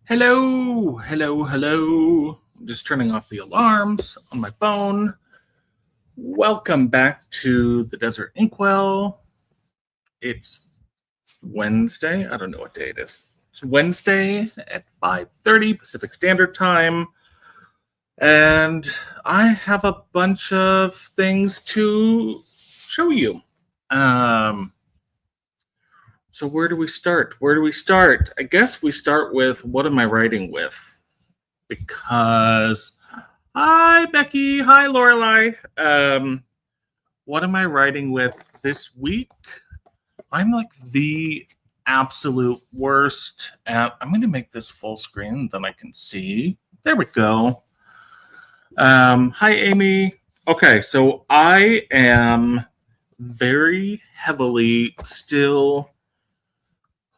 Hello, hello, hello. I'm just turning off the alarms on my phone. Welcome back to the Desert Inkwell. It's Wednesday. I don't know what day it is. It's Wednesday at 5:30 Pacific Standard Time. And I have a bunch of things to show you. So where do we start? I guess we start with what am I writing with? Because hi Becky, hi Lorelai. What am I writing with this week? I'm like the absolute worst at. I'm going to make this full screen, then I can see. There we go. Hi Amy. Okay, so I am very heavily still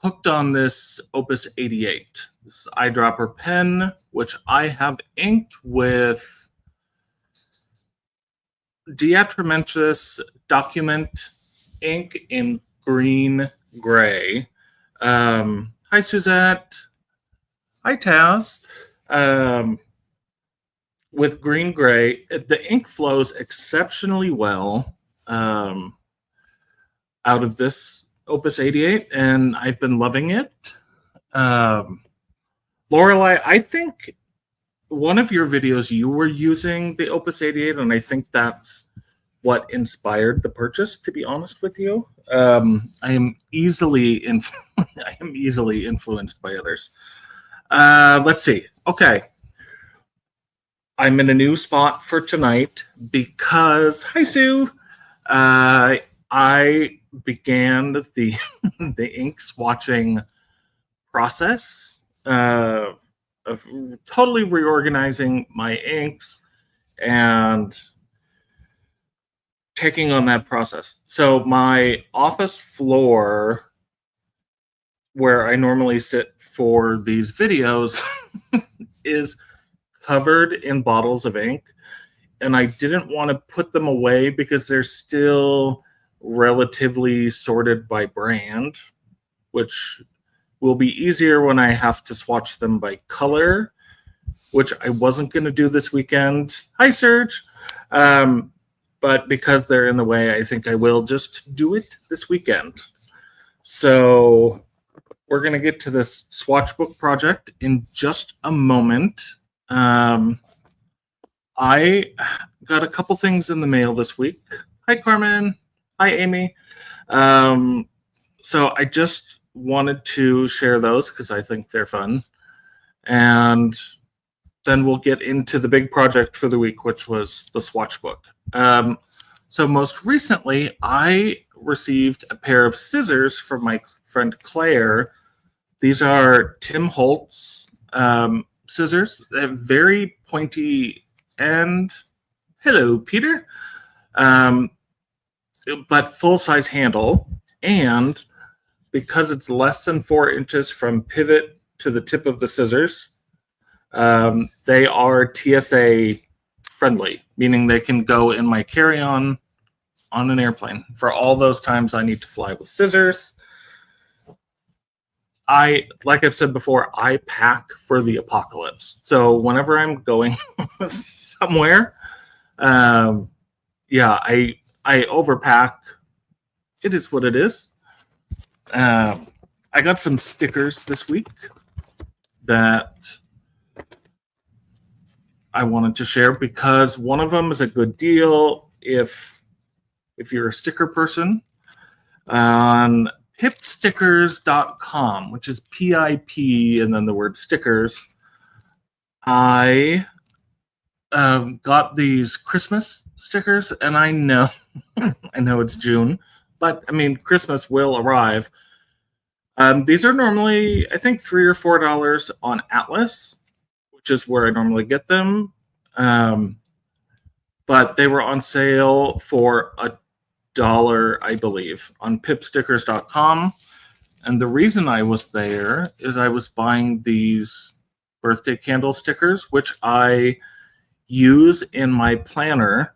hooked on this Opus 88, this eyedropper pen, which I have inked with Diatramentis Document ink in green gray. Hi Suzette. Hi Taz. With green gray, the ink flows exceptionally well out of this Opus 88, and I've been loving it. Lorelai, I think one of your videos you were using the Opus 88, and I think that's what inspired the purchase, to be honest with you. I am easily influenced by others. Let's see. Okay. I'm in a new spot for tonight because, hi Sue, I began the the ink swatching process of totally reorganizing my inks and taking on that process. So my office floor, where I normally sit for these videos, is covered in bottles of ink, and I didn't want to put them away because they're still relatively sorted by brand, which will be easier when I have to swatch them by color, which I wasn't going to do this weekend. Hi, Serge. But because they're in the way, I think I will just do it this weekend. So we're going to get to this swatch book project in just a moment. I got a couple things in the mail this week. Hi, Carmen. Hi, Amy. So I just wanted to share those because I think they're fun. And then we'll get into the big project for the week, which was the swatch book. So most recently, I received a pair of scissors from my friend Claire. These are Tim Holtz scissors. They have very pointy end. Hello, Peter. But full-size handle. And because it's less than 4 inches from pivot to the tip of the scissors, they are TSA friendly, meaning they can go in my carry-on on an airplane for all those times I need to fly with scissors. Like I've said before, I pack for the apocalypse. So whenever I'm going somewhere, I overpack. It is what it is. I got some stickers this week that I wanted to share because one of them is a good deal if you're a sticker person. On pipstickers.com, which is PIP and then the word stickers, I got these Christmas stickers, and I know I know it's June, but I mean Christmas will arrive. These are normally, I think, $3 or $4 on Atlas, which is where I normally get them. But they were on sale for $1, I believe, on pipstickers.com. And the reason I was there is I was buying these birthday candle stickers, which I use in my planner.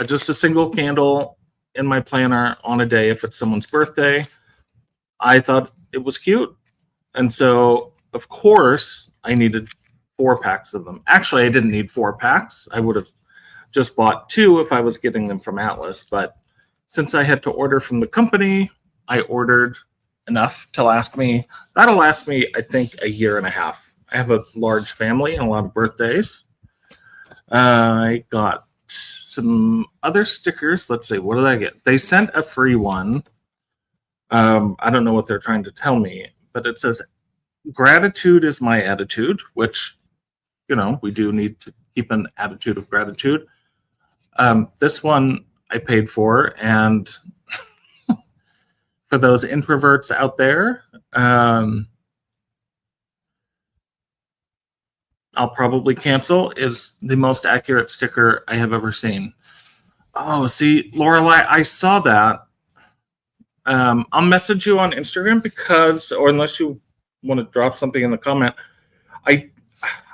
Just a single candle in my planner on a day if it's someone's birthday. I thought it was cute. And so of course, I needed 4 packs of them. Actually, I didn't need 4 packs. I would have just bought 2 if I was getting them from Atlas. But since I had to order from the company, I ordered enough to last me. That'll last me, I think, a year and a half. I have a large family and a lot of birthdays. I got some other stickers. Let's see, what did I get? They sent a free one. I don't know what they're trying to tell me, but it says, "Gratitude is my attitude," which, we do need to keep an attitude of gratitude. This one I paid for, and for those introverts out there, I'll probably cancel, is the most accurate sticker I have ever seen. Oh, see, Lorelai, I saw that. I'll message you on Instagram because, or unless you want to drop something in the comment,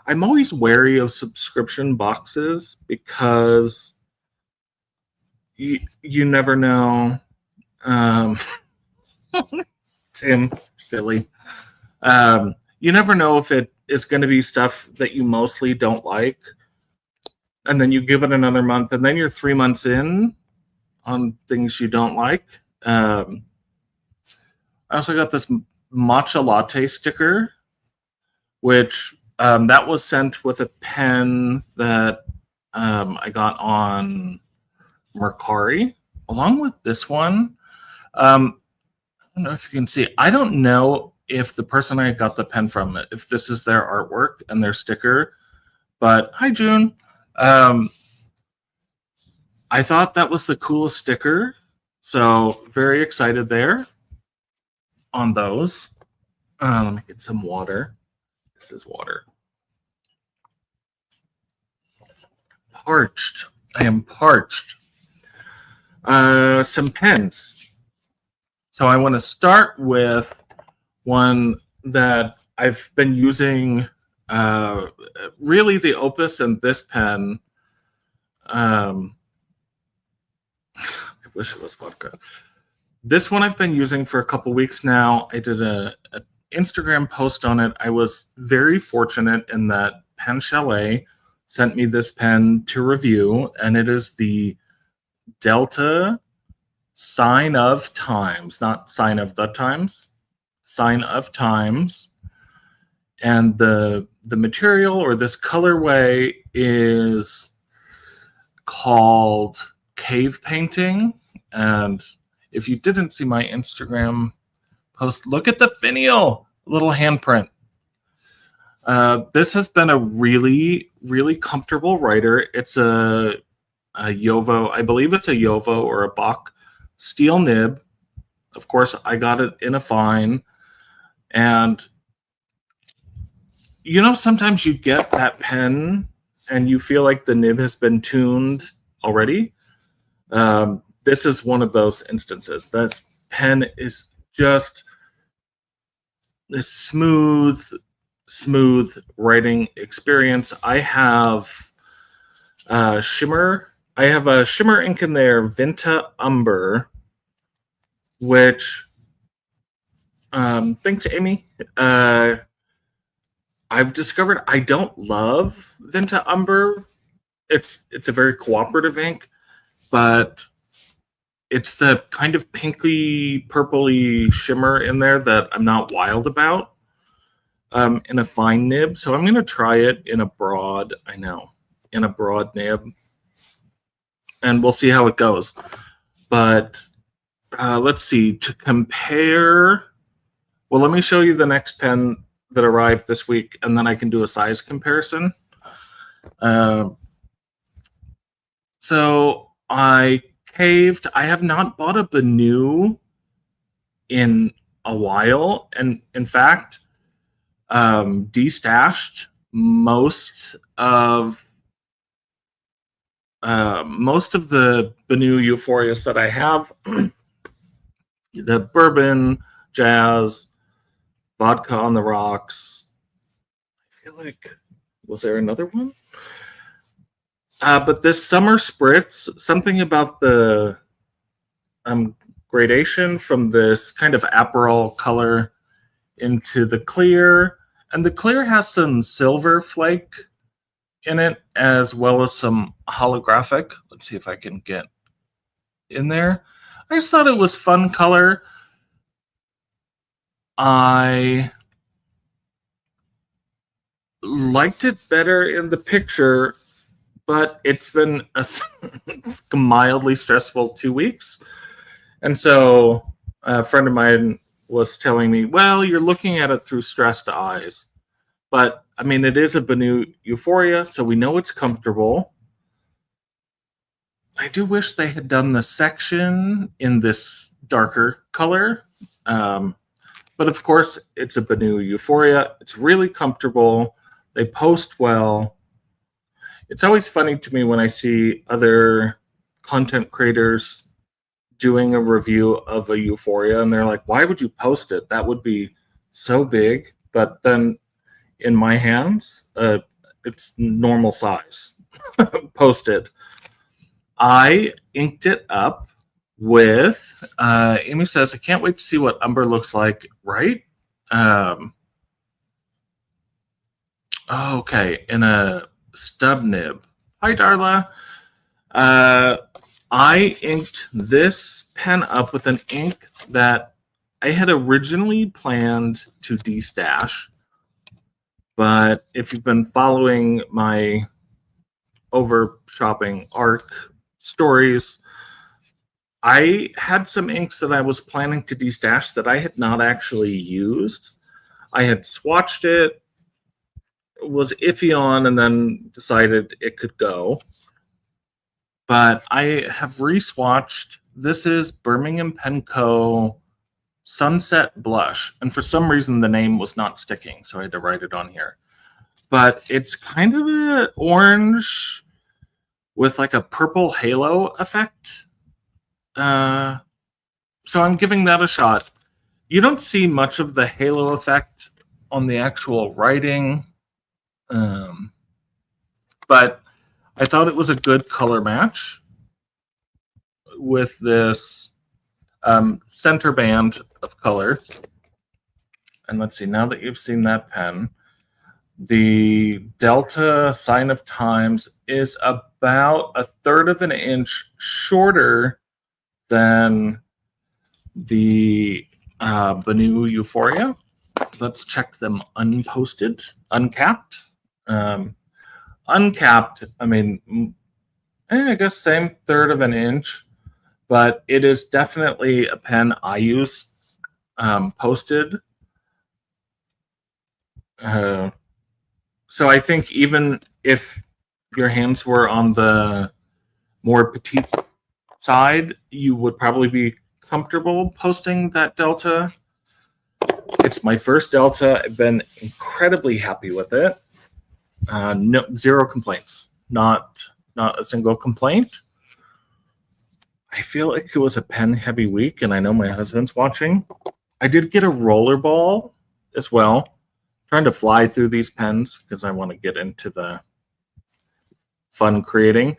I'm always wary of subscription boxes because you never know. Tim, silly. You never know if it is going to be stuff that you mostly don't like, and then you give it another month, and then you're 3 months in on things you don't like. I also got this matcha latte sticker, which that was sent with a pen that I got on Mercari, along with this one. I don't know if you can see. I don't know if the person I got the pen from, if this is their artwork and their sticker, but hi, June. I thought that was the coolest sticker, so very excited there on those. Let me get some water. This is water. Parched. I am parched. Some pens. So I want to start with one that I've been using, really the Opus and this pen. I wish it was vodka. This one I've been using for a couple weeks now. I did an Instagram post on it. I was very fortunate in that Pen Chalet sent me this pen to review, and it is the Delta Sign of Times, not Sign of the Times, Sign of Times. And the material, or this colorway, is called Cave Painting. And if you didn't see my Instagram post, look at the finial, little handprint. This has been a really, really comfortable writer. It's a Jowo, I believe it's a Jowo or a Bock steel nib. Of course, I got it in a fine. And, sometimes you get that pen and you feel like the nib has been tuned already. This is one of those instances. This pen is just this smooth writing experience. I have shimmer. I have a shimmer ink in there, Vinta Umber, which, thanks, Amy. I've discovered I don't love Vinta Umber. It's a very cooperative ink, but it's the kind of pinky, purpley shimmer in there that I'm not wild about in a fine nib. So I'm going to try it in a broad, in a broad nib. And we'll see how it goes. But let's see, to compare, well, let me show you the next pen that arrived this week, and then I can do a size comparison. So I caved. I have not bought a Benu in a while, and in fact, destashed most of the Benu Euphorias that I have. The bourbon, jazz, vodka on the rocks. I feel like, was there another one? But this summer spritz, something about the gradation from this kind of Aperol color into the clear, And the clear has some silver flake in it, as well as some holographic. Let's see if I can get in there. I just thought it was fun color. I liked it better in the picture, but it's been a mildly stressful 2 weeks. And so a friend of mine was telling me, well, you're looking at it through stressed eyes. But I mean, it is a Benu Euphoria, so we know it's comfortable. I do wish they had done the section in this darker color. But of course, it's a Benu Euphoria. It's really comfortable. They post well. It's always funny to me when I see other content creators doing a review of a Euphoria, and they're like, why would you post it? That would be so big. But then in my hands, it's normal size posted. I inked it up with, Amy says, I can't wait to see what Umber looks like, right? Okay, in a stub nib. Hi, Darla. I inked this pen up with an ink that I had originally planned to destash. But if you've been following my over shopping ARC stories, I had some inks that I was planning to destash that I had not actually used. I had swatched it, was iffy on, and then decided it could go. But I have re-swatched. This is Birmingham Pen Co. Sunset Blush. And for some reason, the name was not sticking, so I had to write it on here. But it's kind of an orange with like a purple halo effect. So I'm giving that a shot. You don't see much of the halo effect on the actual writing. But I thought it was a good color match with this center band of color. And let's see, now that you've seen that pen, the delta sign of times is about 1/3 of an inch shorter than the Benu Euphoria. Let's check them unposted, uncapped. Uncapped, I mean, I guess same 1/3 of an inch, but it is definitely a pen I use posted. So I think even if your hands were on the more petite side, you would probably be comfortable posting that delta. It's my first delta. I've been incredibly happy with it. No, zero complaints. Not a single complaint. I feel like it was a pen heavy week, and I know my husband's watching. I did get a roller ball as well. Trying to fly through these pens because I want to get into the fun creating.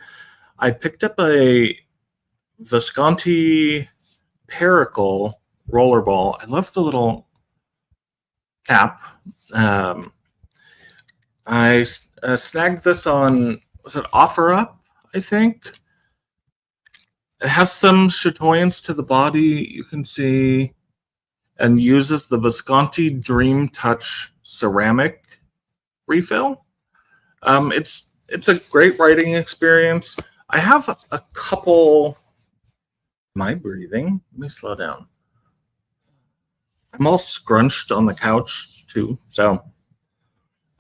I picked up a Visconti Pericle rollerball. I love the little cap. I snagged this on, was it OfferUp, I think? It has some chatoyance to the body, you can see, and uses the Visconti Dream Touch ceramic refill. It's a great writing experience. I have a couple. Am I breathing? Let me slow down. I'm all scrunched on the couch too, so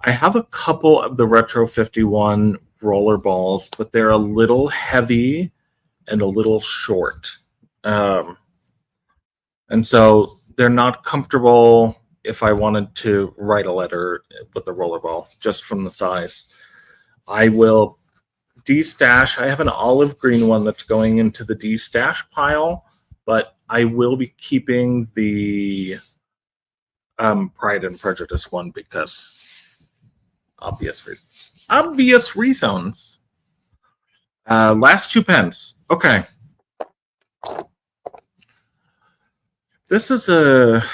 I have a couple of the Retro 51 roller balls, but they're a little heavy and a little short, and so they're not comfortable if I wanted to write a letter with the rollerball, just from the size. I will destash. I have an olive green one that's going into the destash pile, but I will be keeping the Pride and Prejudice one because obvious reasons. Obvious reasons. Last two pens. Okay. This is a...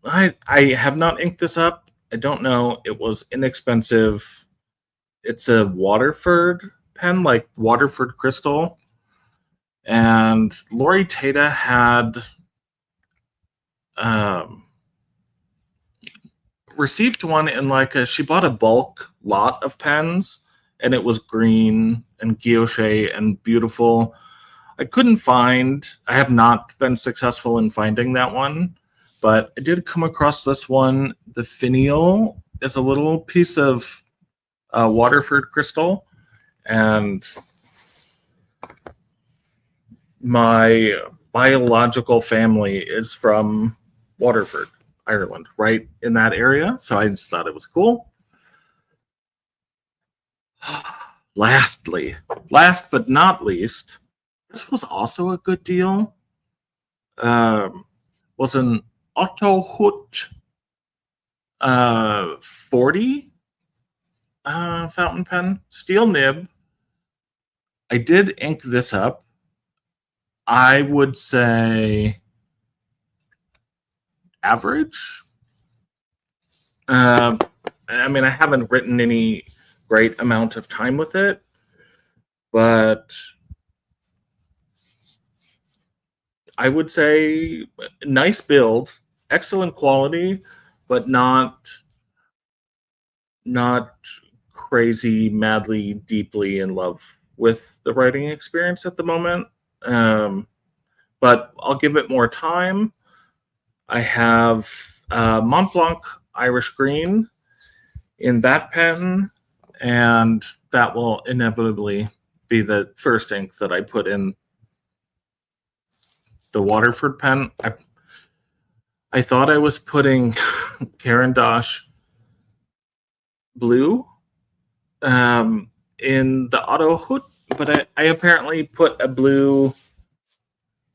I have not inked this up, I don't know. It was inexpensive. It's a Waterford pen, like Waterford Crystal. And Lori Tata had received one in she bought a bulk lot of pens, and it was green and guilloche and beautiful. I have not been successful in finding that one, but I did come across this one. The finial is a little piece of Waterford crystal, and my biological family is from Waterford, Ireland, right in that area. So I just thought it was cool. Last but not least, this was also a good deal. Was an Otto Hut 40 fountain pen, steel nib. I did ink this up. I would say average. I mean, I haven't written any great amount of time with it, but I would say nice build, excellent quality, but not crazy, madly, deeply in love with the writing experience at the moment. But I'll give it more time. I have Mont Blanc Irish Green in that pen, and that will inevitably be the first ink that I put in the Waterford pen. I thought I was putting Caran d'Ache blue in the Otto Hut, but I apparently put a blue.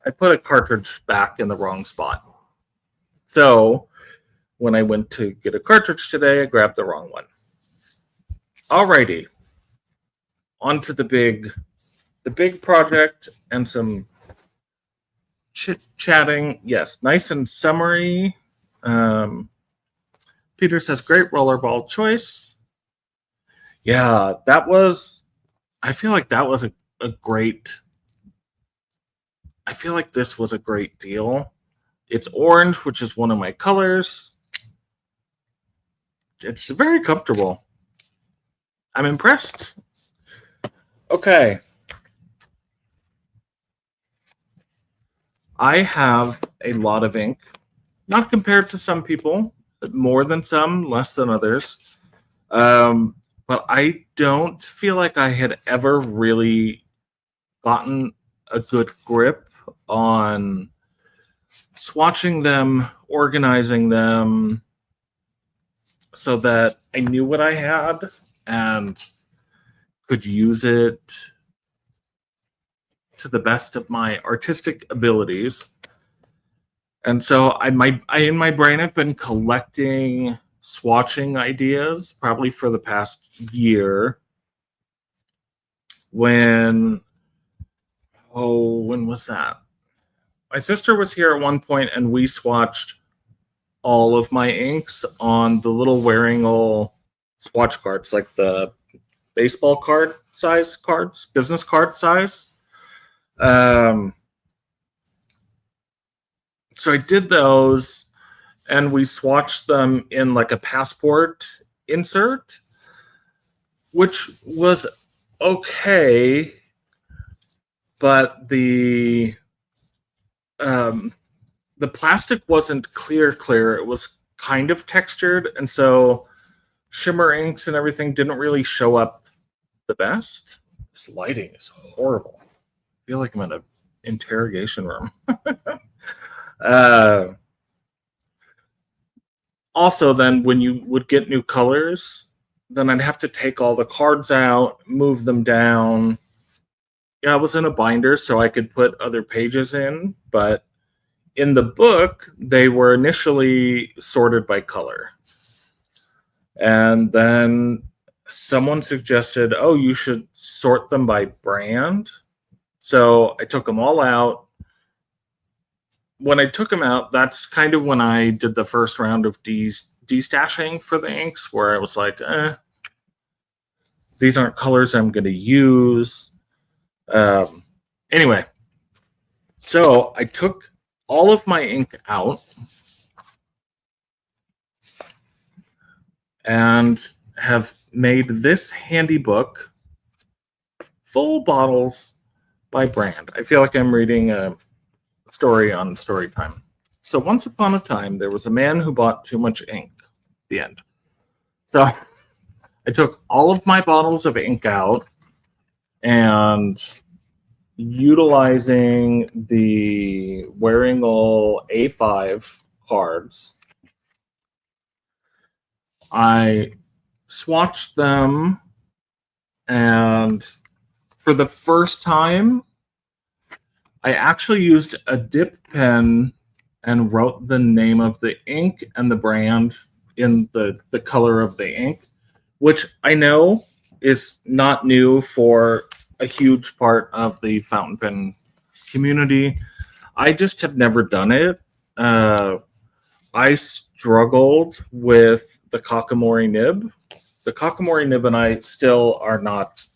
I put a cartridge back in the wrong spot. So when I went to get a cartridge today, I grabbed the wrong one. Alrighty, on to the big project and some chit-chatting. Yes, nice and summary. Peter says, great rollerball choice. Yeah, I feel like that was a great, I feel like this was a great deal. It's orange, which is one of my colors. It's very comfortable. I'm impressed. Okay. I have a lot of ink, not compared to some people, but more than some, less than others. But I don't feel like I had ever really gotten a good grip on swatching them, organizing them, so that I knew what I had and could use it to the best of my artistic abilities. And so in my brain, I've been collecting swatching ideas probably for the past year. When was that? My sister was here at one point, and we swatched all of my inks on the little Waringal swatch cards, like the baseball card size cards, business card size. So I did those, and we swatched them in like a passport insert, which was okay, but the plastic wasn't clear. It was kind of textured, and so shimmer inks and everything didn't really show up the best. This lighting is horrible. I feel like I'm in an interrogation room. Also, then when you would get new colors, then I'd have to take all the cards out, move them down. Yeah, I was in a binder, so I could put other pages in, but in the book, they were initially sorted by color. And then someone suggested, oh, you should sort them by brand. So I took them all out. When I took them out, that's kind of when I did the first round of destashing for the inks where I was like, these aren't colors I'm going to use. Anyway, so I took all of my ink out and have made this handy book, full bottles by brand. I feel like I'm reading a story on Storytime. So once upon a time, there was a man who bought too much ink. The end. So I took all of my bottles of ink out and utilizing the Wearingeul A5 cards, I swatched them, and for the first time, I actually used a dip pen and wrote the name of the ink and the brand in the color of the ink, which I know is not new for a huge part of the fountain pen community. I just have never done it. I struggled with the Kakamori nib. The Kakamori nib and I still are not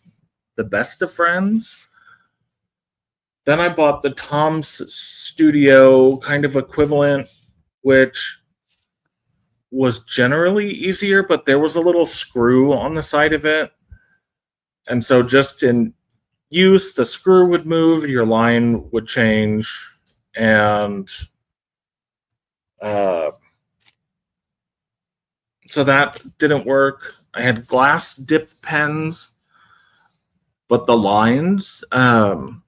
the best of friends. Then I bought the Tom's Studio kind of equivalent, which was generally easier, but there was a little screw on the side of it. And so just in use, the screw would move, your line would change, and so that didn't work. I had glass dip pens, but the lines on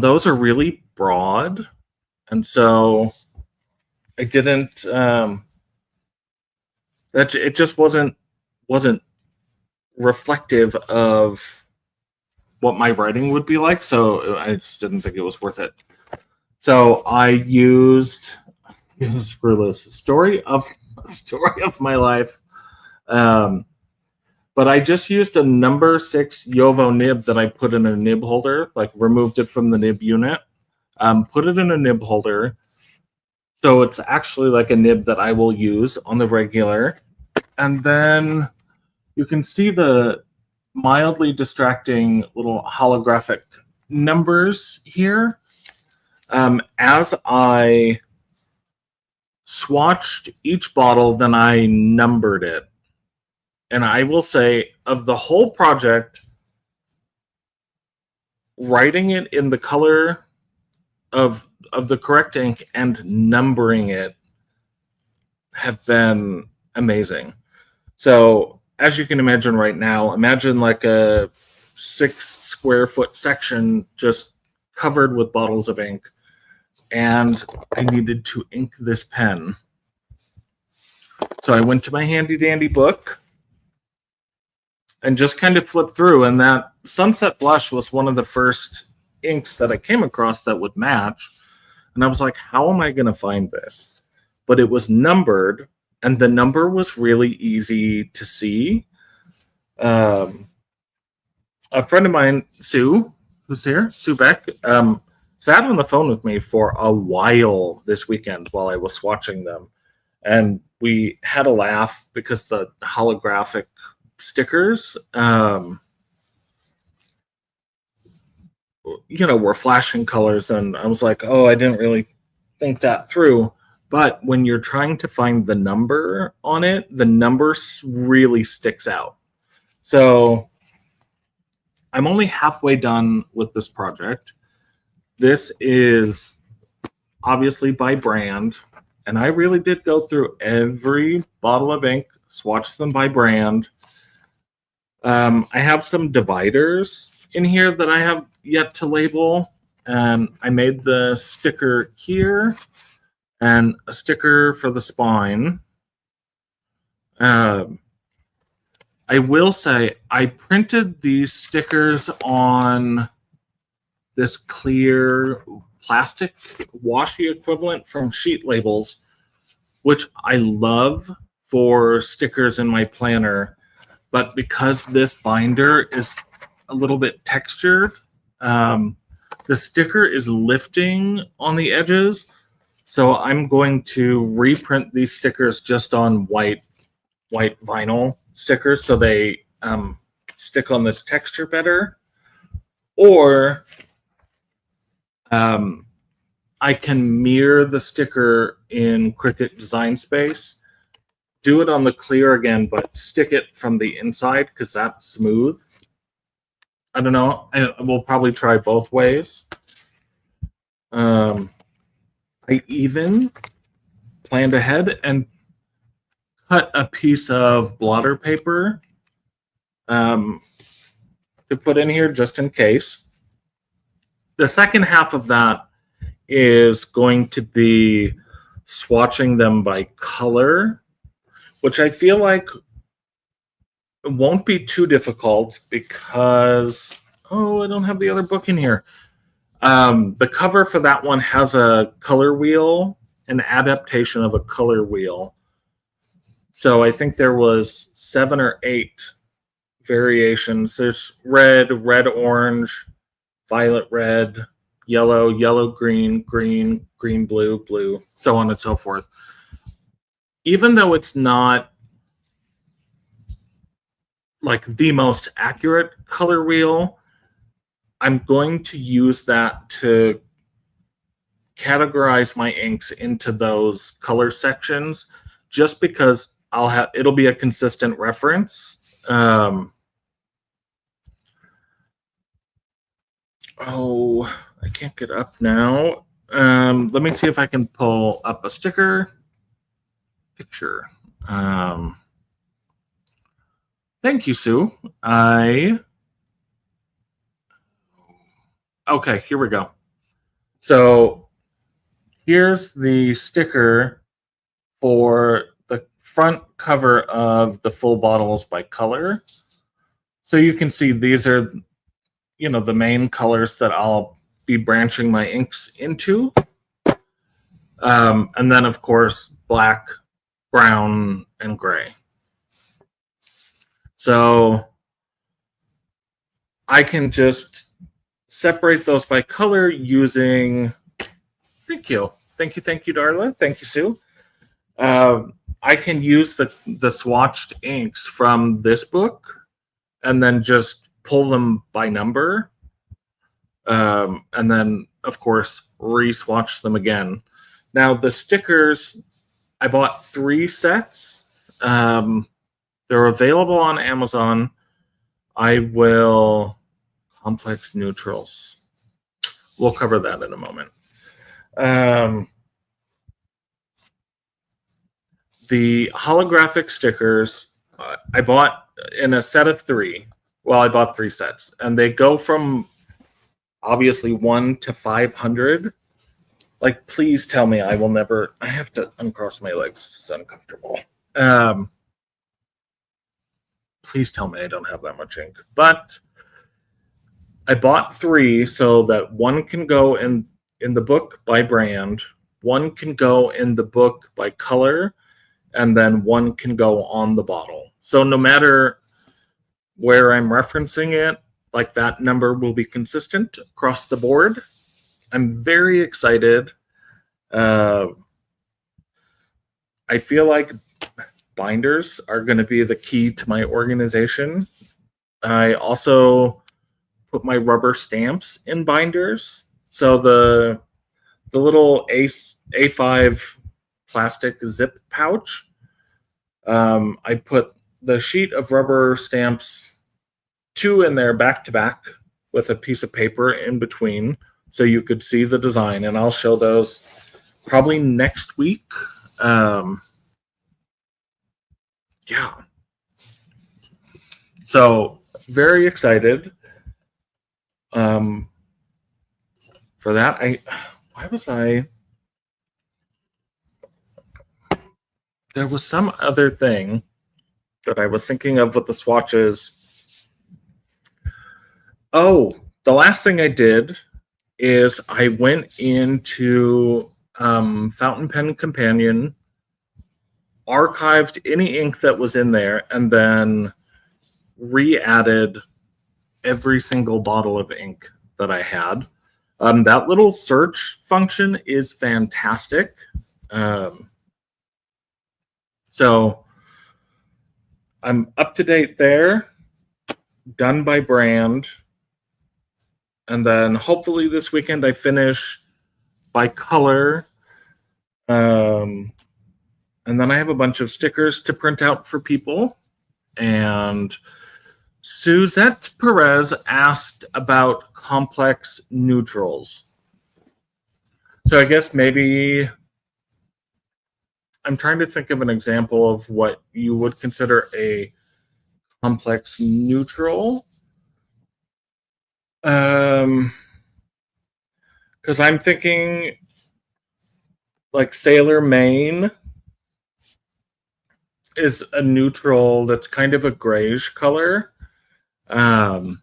those are really broad, and so I didn't. It just wasn't reflective of what my writing would be like. So I just didn't think it was worth it. So I used Screwless story of my life. But I just used a number 6 Yovo nib that I put in a nib holder, like removed it from the nib unit, put it in a nib holder. So it's actually like a nib that I will use on the regular. And then you can see the mildly distracting little holographic numbers here. As I swatched each bottle, then I numbered it. And I will say, of the whole project, writing it in the color of the correct ink and numbering it have been amazing. So as you can imagine right now, imagine like a 6 square foot section just covered with bottles of ink. And I needed to ink this pen. So I went to my handy dandy book and just kind of flipped through. And that Sunset Blush was one of the first inks that I came across that would match. And I was like, how am I going to find this? But it was numbered, and the number was really easy to see. A friend of mine, Sue, who's here, Sue Beck, sat on the phone with me for a while this weekend while I was swatching them. And we had a laugh because the holographic stickers, were flashing colors. And I was like, oh, I didn't really think that through. But when you're trying to find the number on it, the number really sticks out. So I'm only halfway done with this project. This is obviously by brand, and I really did go through every bottle of ink, swatch them by brand. I have some dividers in here that I have yet to label, and I made the sticker here and a sticker for the spine. I will say I printed these stickers on this clear plastic washi equivalent from Sheet Labels, which I love for stickers in my planner. But because this binder is a little bit textured, the sticker is lifting on the edges. So I'm going to reprint these stickers just on white white vinyl stickers so they stick on this texture better, or I can mirror the sticker in Cricut Design Space, do it on the clear again, but stick it from the inside because that's smooth. I don't know. We'll probably try both ways. I even planned ahead and cut a piece of blotter paper to put in here just in case. The second half of that is going to be swatching them by color, which I feel like won't be too difficult because, oh, I don't have the other book in here. The cover for that one has a color wheel, an adaptation of a color wheel. So I think there was 7 or 8 variations. There's red, red, orange, violet, red, yellow, yellow, green, green, green, blue, blue, so on and so forth. Even though it's not like the most accurate color wheel, I'm going to use that to categorize my inks into those color sections, just because it'll be a consistent reference. Oh, I can't get up now. Let me see if I can pull up a sticker picture. Thank you, Sue. Okay, here we go. So here's the sticker for the front cover of the Full Bottles by Color. So you can see these are, the main colors that I'll be branching my inks into. And then, of course, black, brown, and gray. So I can just separate those by color using, thank you, Darla. Thank you, Sue. I can use the swatched inks from this book and then just pull them by number. And then, of course, re-swatch them again. Now, the stickers, I bought 3 sets. They're available on Amazon. Complex neutrals. We'll cover that in a moment. The holographic stickers, I bought in a set of 3. Well, I bought 3 sets, and they go from obviously 1 to 500. Like, please tell me I have to uncross my legs. It's uncomfortable. Please tell me I don't have that much ink. But I bought 3 so that 1 can go in the book by brand, 1 can go in the book by color, and then 1 can go on the bottle. So no matter where I'm referencing it, like, that number will be consistent across the board. I'm very excited. I feel like binders are going to be the key to my organization. I also put my rubber stamps in binders. So the little A5 plastic zip pouch, I put the sheet of rubber stamps, 2 in there back to back with a piece of paper in between so you could see the design. And I'll show those probably next week. Yeah. So very excited for that. There was some other thing that I was thinking of with the swatches. Oh, the last thing I did is I went into Fountain Pen Companion, archived any ink that was in there, and then re-added every single bottle of ink that I had. That little search function is fantastic. So I'm up to date there, done by brand. And then hopefully this weekend I finish by color. And then I have a bunch of stickers to print out for people. And Suzette Perez asked about complex neutrals. So I guess maybe I'm trying to think of an example of what you would consider a complex neutral. Because I'm thinking like Sailor Mane is a neutral that's kind of a grayish color. I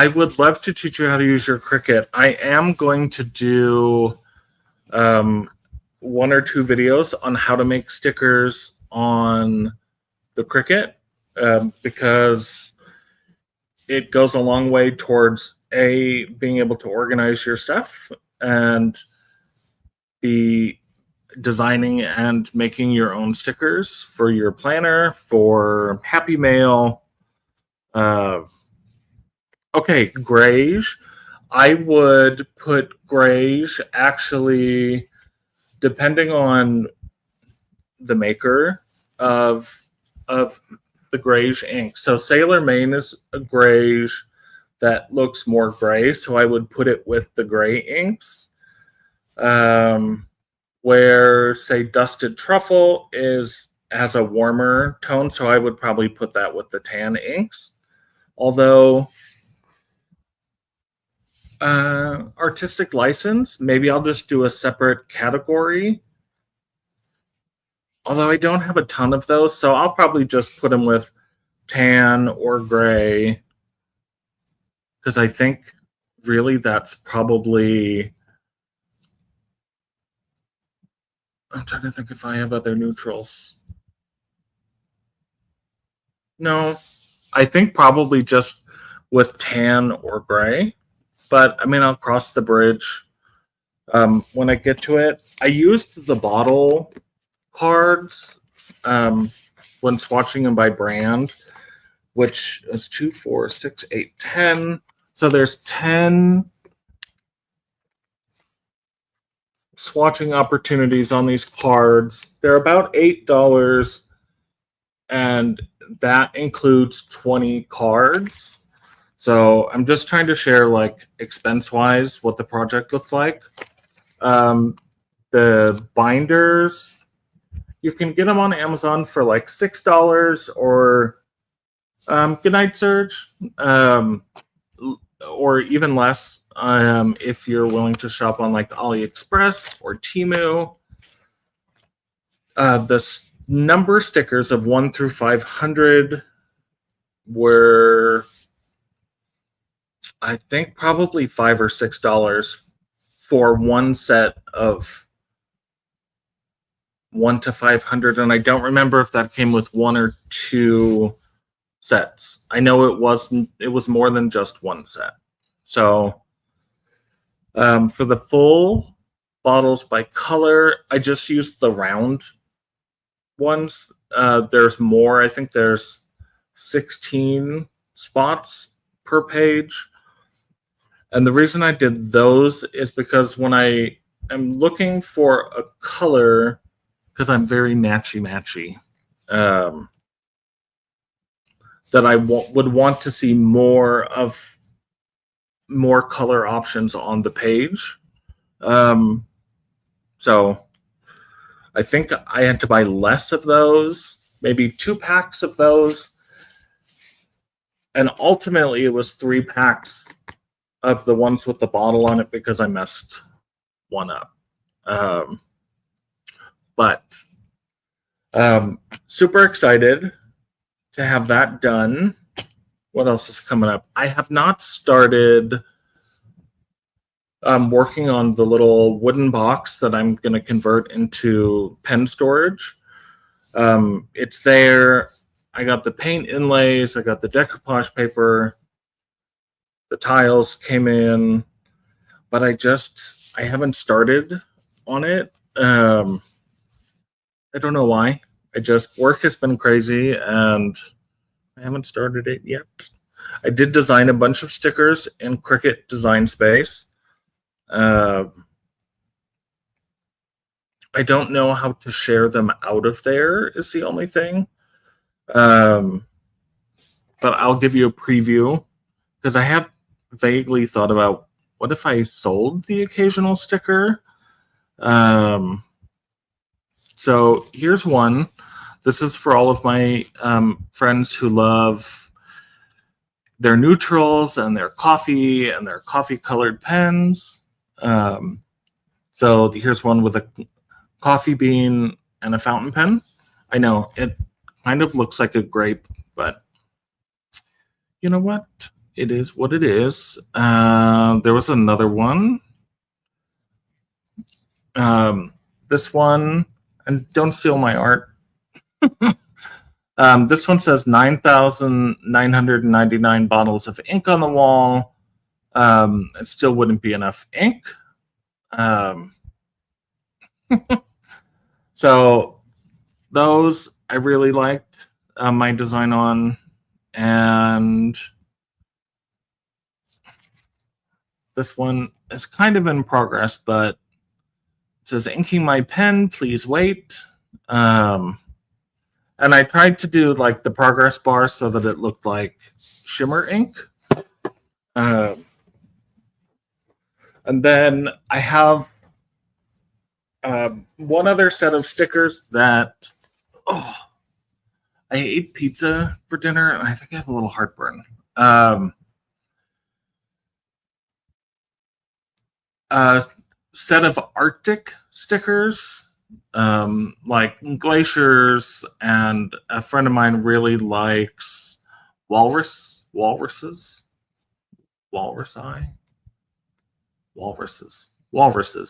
would love to teach you how to use your Cricut. I am going to do one or two videos on how to make stickers on the Cricut because it goes a long way towards A, being able to organize your stuff, and B, designing and making your own stickers for your planner, for Happy Mail. Okay, grayish. I would put grayish actually, depending on the maker of the grayish ink. So Sailor Mane is a grayish that looks more gray, so I would put it with the gray inks. Where, say, Dusted Truffle has a warmer tone, so I would probably put that with the tan inks. Although artistic license, maybe I'll just do a separate category. Although I don't have a ton of those, so I'll probably just put them with tan or gray. Because I think really that's probably... I'm trying to think if I have other neutrals. No, I think probably just with tan or gray. But, I mean, I'll cross the bridge when I get to it. I used the bottle cards when swatching them by brand, which is 2, 4, 6, 8, 10. So there's 10 swatching opportunities on these cards. They're about $8, and that includes 20 cards. So I'm just trying to share, like, expense-wise what the project looked like. The binders, you can get them on Amazon for like $6, or Goodnight Surge, or even less if you're willing to shop on like AliExpress or Temu. The number stickers of 1 through 500 were, I think, probably $5 or $6 for one set of 1 to 500, and I don't remember if that came with 1 or 2 sets. I know it was more than just one set. So for the full bottles by color, I just used the round ones. There's more. I think there's 16 spots per page. And the reason I did those is because when I am looking for a color, because I'm very matchy-matchy, that I would want to see more color options on the page. So I think I had to buy less of those, maybe 2 packs of those. And ultimately it was 3 packs of the ones with the bottle on it because I messed one up. But super excited to have that done. What else is coming up? I have not started working on the little wooden box that I'm going to convert into pen storage. It's there. I got the paint inlays. I got the decoupage paper. The tiles came in. But I haven't started on it. I don't know why. Work has been crazy and I haven't started it yet. I did design a bunch of stickers in Cricut Design Space. I don't know how to share them out of there is the only thing. But I'll give you a preview because I have vaguely thought about what if I sold the occasional sticker. So here's one. This is for all of my friends who love their neutrals and their coffee colored pens. So here's one with a coffee bean and a fountain pen. I know it kind of looks like a grape, but you know what? It is what it is. There was another one. This one, and don't steal my art. This one says 9,999 bottles of ink on the wall. It still wouldn't be enough ink. So those I really liked my design on. And this one is kind of in progress, but it says inking my pen, please wait. And I tried to do like the progress bar so that it looked like shimmer ink. And then I have one other set of stickers that, I ate pizza for dinner and I think I have a little heartburn. A set of Arctic stickers, like glaciers, and a friend of mine really likes walruses.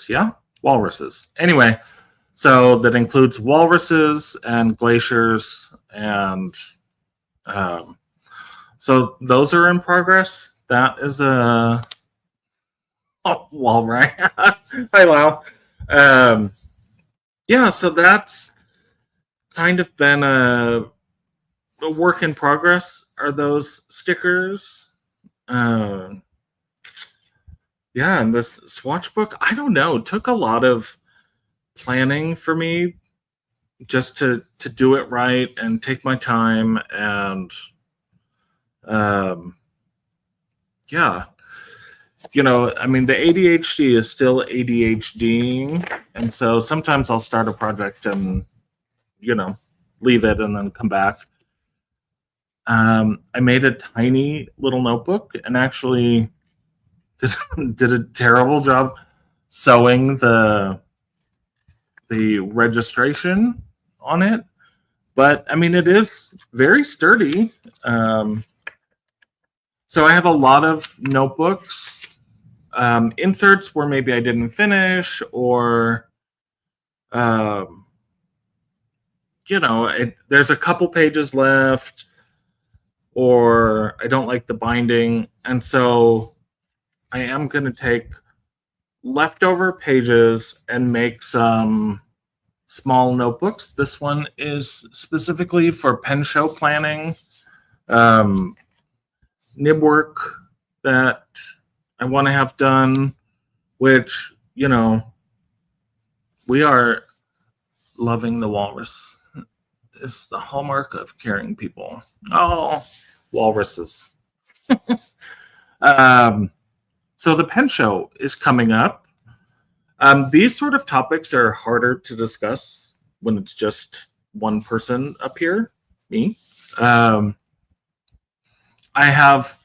Yeah, walruses. Anyway, so that includes walruses and glaciers, and so those are in progress. That is a wall right. Hi, Lau. Yeah, so that's kind of been a work in progress. Are those stickers? Yeah, and this swatch book, I don't know, took a lot of planning for me just to do it right and take my time, and yeah, you know, I mean, the ADHD is still ADHDing, and so sometimes I'll start a project and, you know, leave it and then come back. I made a tiny little notebook and actually did a terrible job sewing the registration on it, but I mean, it is very sturdy. So I have a lot of notebooks, inserts where maybe I didn't finish, or you know, there's a couple pages left, or I don't like the binding, and so I am going to take leftover pages and make some small notebooks. This one is specifically for pen show planning, nib work that I want to have done, which, you know, we are loving the walrus. Is the hallmark of caring people. Oh, walruses. So the pen show is coming up. These sort of topics are harder to discuss when it's just one person up here, me. I have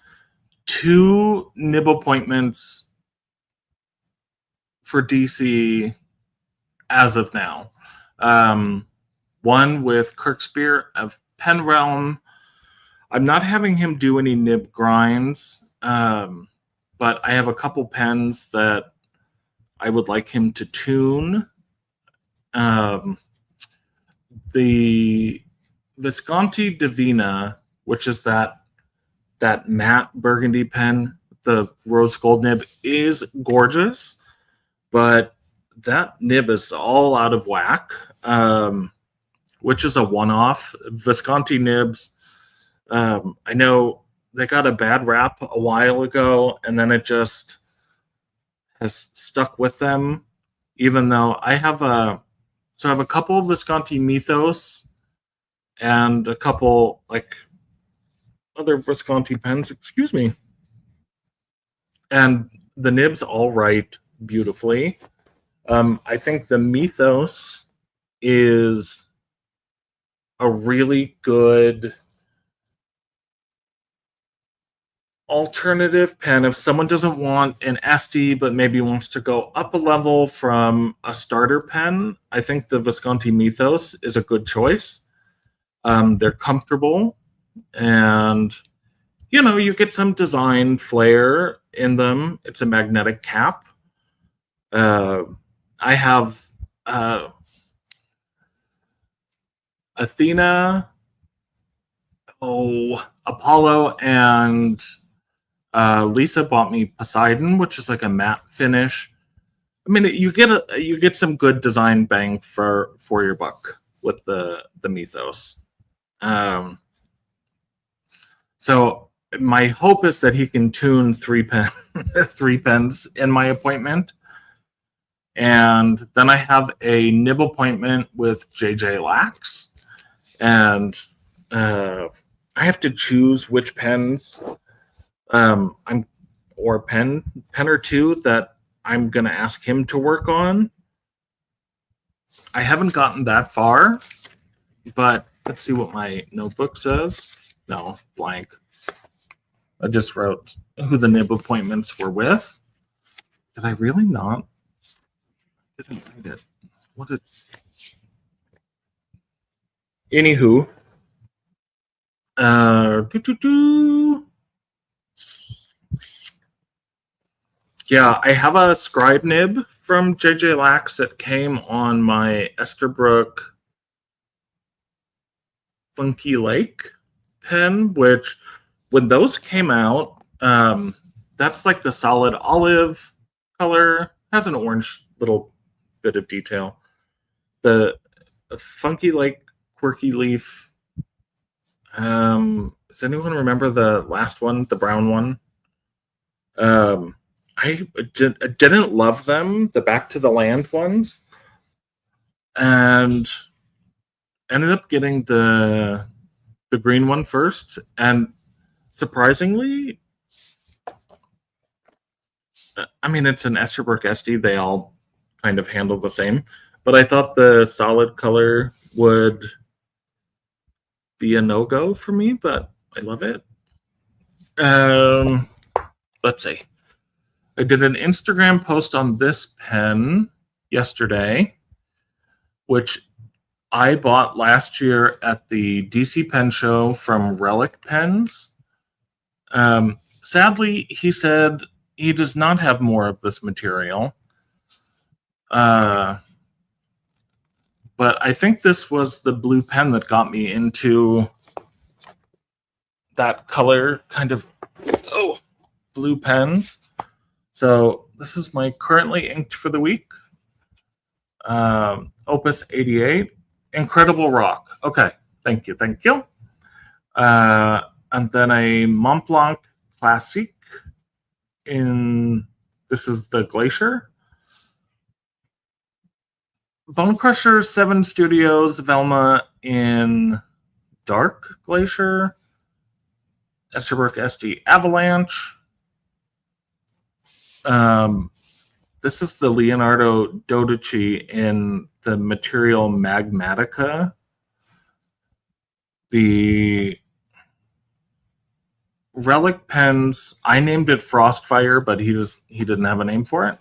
2 nib appointments for DC as of now. One with Kirk Spear of Pen Realm. I'm not having him do any nib grinds, but I have a couple pens that I would like him to tune. The Visconti Divina, which is that matte burgundy pen, the rose gold nib, is gorgeous, but that nib is all out of whack. which is a one-off. Visconti nibs, I know they got a bad rap a while ago, and then it just has stuck with them. Even though I have a couple of Visconti Mythos and a couple like other Visconti pens. Excuse me, and the nibs all write beautifully. I think the Mythos is a really good alternative pen if someone doesn't want an Esty but maybe wants to go up a level from a starter pen. I think the Visconti Mythos is a good choice. They're comfortable, and you get some design flair in them. It's a magnetic cap. I have Athena, Apollo, and Lisa bought me Poseidon, which is like a matte finish. I mean, you get some good design bang for your buck with the Mythos. So my hope is that he can tune three pens in my appointment. And then I have a nib appointment with JJ Lax, and I have to choose which pens or pen or two that I'm gonna ask him to work on. I haven't gotten that far, but let's see what my notebook says. No, blank. I just wrote who the nib appointments were with. Did I really not? I didn't write it. What did? Anywho, yeah, I have a scribe nib from JJ Lax that came on my Esterbrook Funky Lake pen, which when those came out, that's like the solid olive color, has an orange little bit of detail. The Funky Lake Quirky Leaf. Does anyone remember the last one, the brown one? I didn't love them, the Back to the Land ones, and ended up getting the green one first. And surprisingly, I mean, it's an Esterbrook Esty. They all kind of handle the same. But I thought the solid color would be a no-go for me, but I love it. Let's see. I did an Instagram post on this pen yesterday, which I bought last year at the DC Pen Show from Relic Pens. Sadly, he said he does not have more of this material. But I think this was the blue pen that got me into that color kind of blue pens. So this is my currently inked for the week. Opus 88. Incredible Rock. Okay, thank you. And then a Montblanc Classique this is the Glacier. Bone Crusher 7 Studios Velma in Dark Glacier. Esterbrook Esty Avalanche. This is the Leonardo Dodici in the material Magmatica. The Relic Pens, I named it Frostfire, but he didn't have a name for it.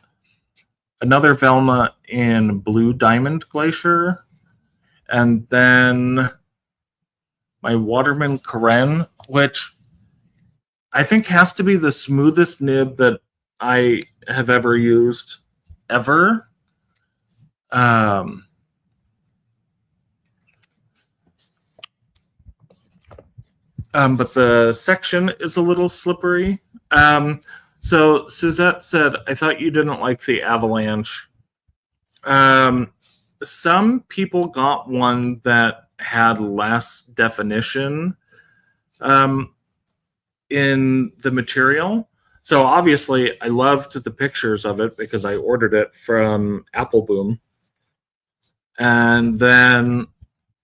Another Velma in Blue Diamond Glacier. And then my Waterman Karen, which I think has to be the smoothest nib that I have ever used, ever. But the section is a little slippery. So Suzette said, I thought you didn't like the Avalanche. Some people got one that had less definition in the material. So obviously, I loved the pictures of it because I ordered it from Apple Boom. And then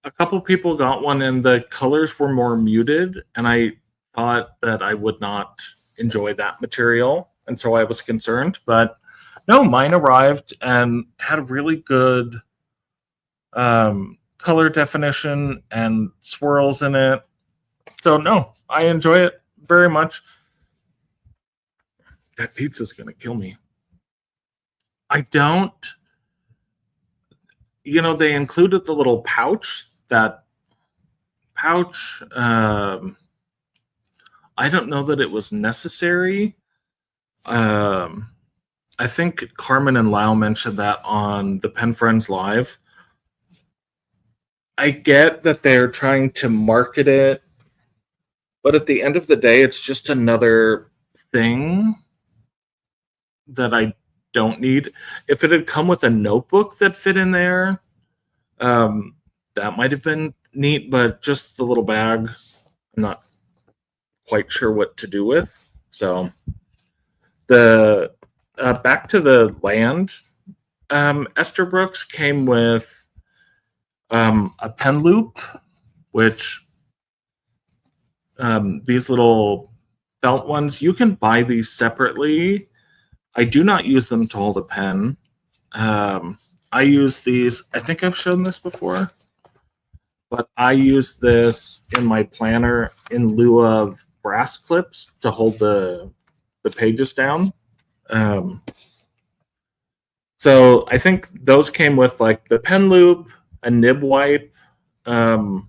a couple people got one, and the colors were more muted, and I thought that I would not enjoy that material, and so I was concerned. But no, mine arrived and had a really good color definition and swirls in it. So no, I enjoy it very much. That pizza's gonna kill me. I don't. They included the little pouch. That pouch. I don't know that it was necessary. I think Carmen and Lau mentioned that on the Pen Friends Live. I get that they're trying to market it, but at the end of the day, it's just another thing that I don't need. If it had come with a notebook that fit in there, that might have been neat, but just the little bag, I'm not quite sure what to do with. So the back to the land, Esterbrook's came with a pen loop, which these little felt ones, you can buy these separately. I do not use them to hold a pen. I use these, I think I've shown this before, but I use this in my planner in lieu of brass clips to hold the pages down. So I think those came with like the pen loop, a nib wipe, and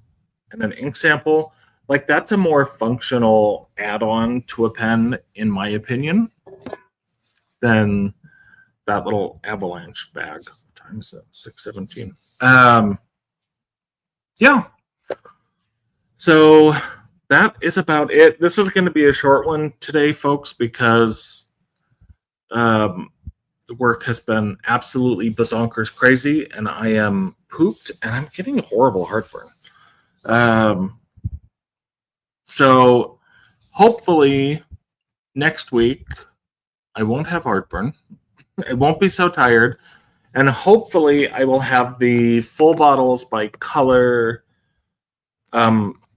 an ink sample. Like that's a more functional add-on to a pen, in my opinion, than that little avalanche bag. What time is it? 6:17. Yeah. So that is about it. This is going to be a short one today, folks, because the work has been absolutely bazonkers crazy, and I am pooped, and I'm getting horrible heartburn. So hopefully next week I won't have heartburn. I won't be so tired. And hopefully I will have the full bottles by color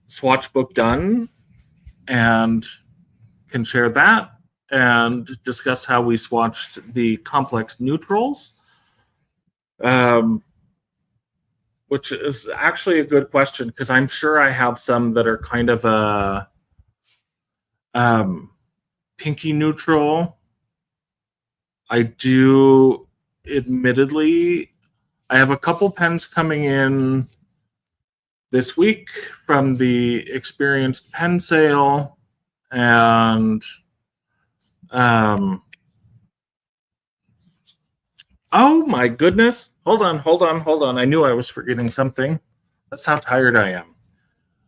swatch book done and can share that and discuss how we swatched the complex neutrals, which is actually a good question because I'm sure I have some that are kind of a pinky neutral. I do, admittedly, I have a couple pens coming in this week from the Experienced Pen Sale, and oh my goodness, hold on. I knew I was forgetting something. That's how tired I am.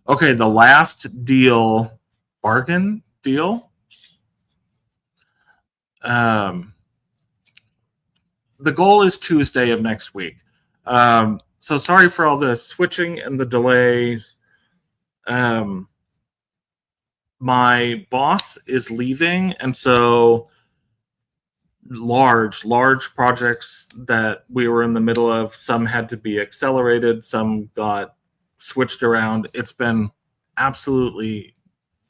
Okay, the last deal, bargain deal. The goal is Tuesday of next week. So sorry for all the switching and the delays. My boss is leaving, and so large projects that we were in the middle of, some had to be accelerated, some got switched around. It's been absolutely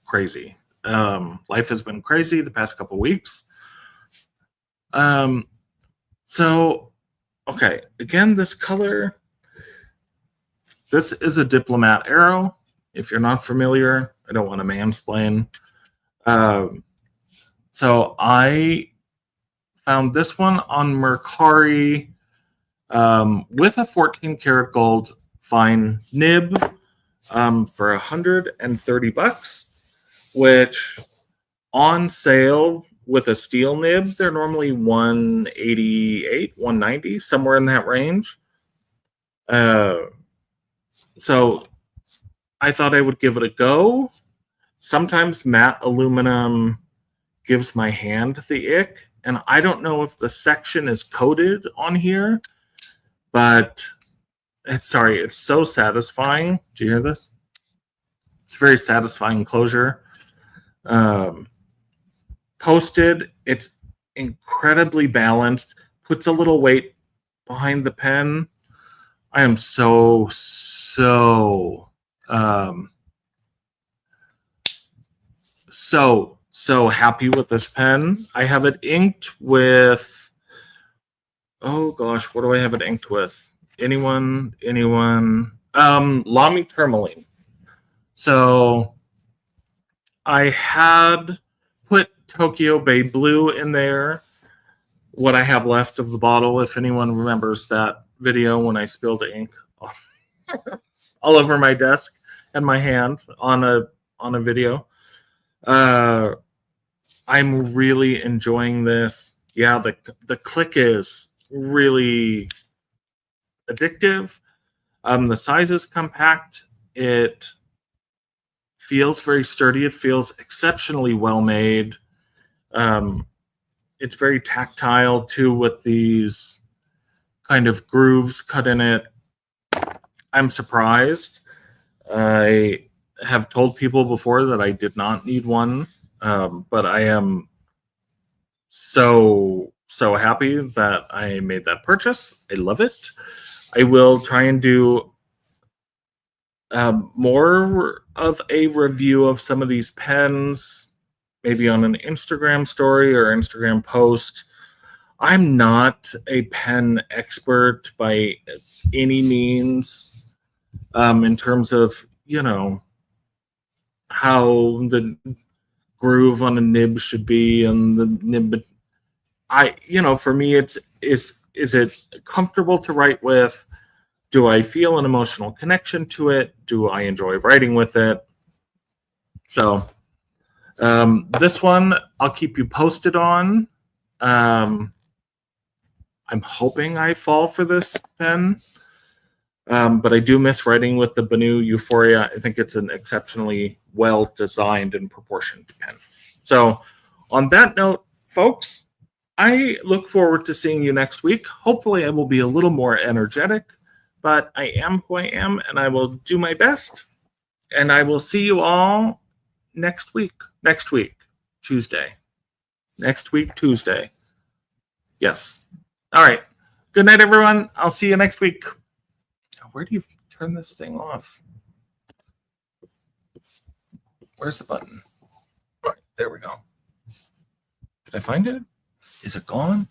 crazy. Life has been crazy the past couple weeks. So, okay, again, this color, this is a Diplomat Arrow. If you're not familiar, I don't want to mansplain. So I found this one on Mercari with a 14 karat gold fine nib for $130, which on sale with a steel nib, they're normally $188, $190, somewhere in that range. So I thought I would give it a go. Sometimes matte aluminum gives my hand the ick, and I don't know if the section is coated on here, but it's so satisfying. Do you hear this? It's very satisfying closure. Posted, it's incredibly balanced, puts a little weight behind the pen. I am so happy with this pen. I have it inked with, oh gosh, what do I have it inked with? Anyone? Lamy Tourmaline. So I had put Tokyo Bay Blue in there. What I have left of the bottle, if anyone remembers that video when I spilled ink all over my desk and my hand on a video. I'm really enjoying this. Yeah, the click is really addictive. The size is compact. It feels very sturdy. It feels exceptionally well made. It's very tactile too, with these kind of grooves cut in it. I'm surprised. I have told people before that I did not need one, but I am so happy that I made that purchase. I love it. I will try and do more of a review of some of these pens, maybe on an Instagram story or Instagram post. I'm not a pen expert by any means, in terms of, how the groove on a nib should be, and the nib. For me, is it comfortable to write with? Do I feel an emotional connection to it? Do I enjoy writing with it? So this one I'll keep you posted on. I'm hoping I fall for this pen, but I do miss writing with the Benu Euphoria. I think it's an exceptionally well designed and proportioned pen. So on that note, folks, I look forward to seeing you next week. Hopefully I will be a little more energetic, but I am who I am, and I will do my best. And I will see you all next week. Tuesday. Yes. All right. Good night, everyone. I'll see you next week. Where do you turn this thing off? Where's the button? All right, there we go. Did I find it? Is it gone?